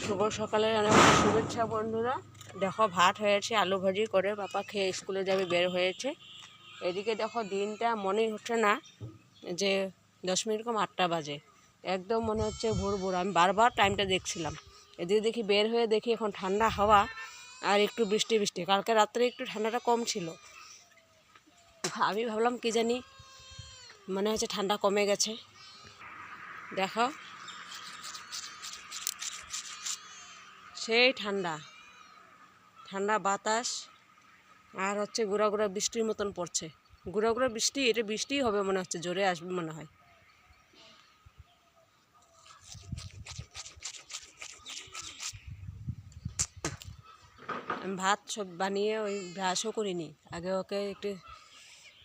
শুভ সকালে অনেক শুভেচ্ছা বন্ধুরা। দেখো ভাত হয়েছে, আলু ভাজি করে বাবা খেয়ে স্কুলে যাবে, বের হয়েছে। এদিকে দেখো দিনটা মনেই হচ্ছে না যে 10 মিনিট কম 8টা বাজে, একদম মনে হচ্ছে ভোর ভোর। আমি বারবার টাইমটা দেখছিলাম, এদিকে দেখি বের হয়ে দেখি এখন ঠান্ডা হাওয়া আর একটু বৃষ্টি বৃষ্টি। কালকে রাত্রে একটু ঠান্ডাটা কম ছিল, আমি ভাবলাম কি জানি মনে হচ্ছে ঠান্ডা কমে গেছে। দেখো সেই ঠান্ডা ঠান্ডা বাতাস আর হচ্ছে গুঁড়া গুঁড়া বৃষ্টির মতন পড়ছে। গুঁড়া গুঁড়া বৃষ্টি, এটা বৃষ্টিই হবে মনে হচ্ছে, জোরে আসবে মনে হয়। আমি ভাত সব বানিয়ে ওই ব্রাশও করিনি, আগে ওকে একটু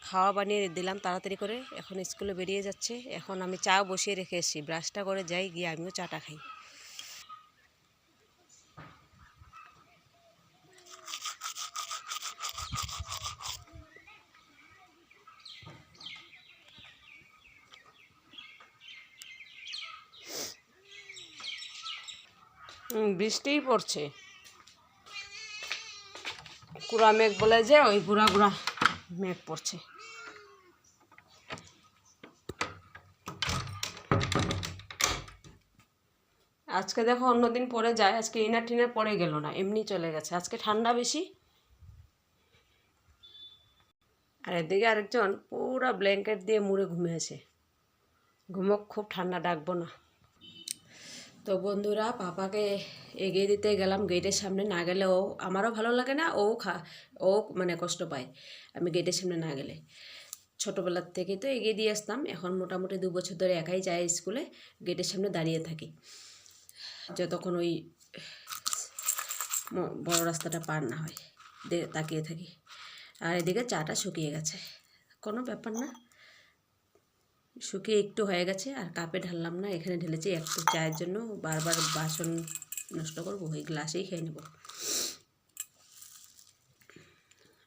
খাওয়া বানিয়ে দিলাম তাড়াতাড়ি করে। এখন স্কুলে বেরিয়ে যাচ্ছে, এখন আমি চা বসিয়ে রেখে এসেছি, ব্রাশটা করে যাই, গিয়ে আমিও চাটা খাই। বৃষ্টিই পড়ছে, কুড়া মেঘ বলে যে ওই গুঁড়া গুঁড়া মেঘ পড়ছে। আজকে দেখো অন্যদিন পরে যায়, আজকে ইনার টিনার পরে গেল না, এমনি চলে গেছে। আজকে ঠান্ডা বেশি। আর এদিকে আরেকজন পুরা ব্ল্যাঙ্কেট দিয়ে মুড়ে ঘুমিয়েছে, ঘুমোক, খুব ঠান্ডা, ডাকবো না। তো বন্ধুরা, পাপাকে এগিয়ে দিতে গেলাম গেটের সামনে, না গেলে ও, আমারও ভালো লাগে না, ও মানে কষ্ট পায় আমি গেটের সামনে না গেলে। ছোটোবেলার থেকে তো এগিয়ে দিয়ে আসতাম, এখন মোটামুটি 2 বছর ধরে একাই যায় স্কুলে, গেটের সামনে দাঁড়িয়ে থাকি যতক্ষণ ওই বড় রাস্তাটা পার না হয়, তাকিয়ে থাকি। আর এদিকে চাটা শুকিয়ে গেছে, কোনো ব্যাপার না, শুকিয়ে একটু হয়ে গেছে। আর কাপে ঢাললাম না, এখানে ঢেলেছি একটু চায়ের জন্য, বারবার বাসন নষ্ট করবো, ওই গ্লাসেই খেয়ে নেব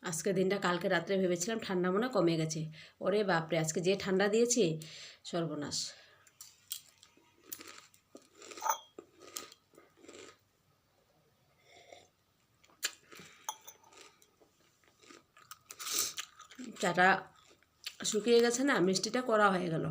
আজকে দিনটা। কালকে রাত্রে ভেবেছিলাম ঠান্ডা মনে কমে গেছে, ওরে বাপরে আজকে যে ঠান্ডা দিয়েছে, সর্বনাশ। চাটা শুকিয়ে গেছে না, মিষ্টিটা করা হয়ে গেল।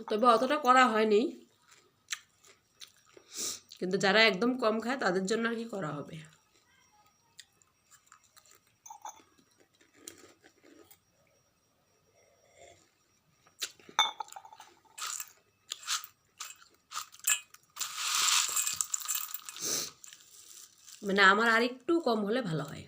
তবে অতটা করা হয়নি, কিন্তু যারা একদম কম খায় তাদের জন্য আর কি করা হবে। মানে আমার আর একটু কম হলে ভালো হয়।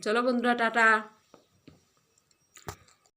চলো বন্ধুরা, টাটা।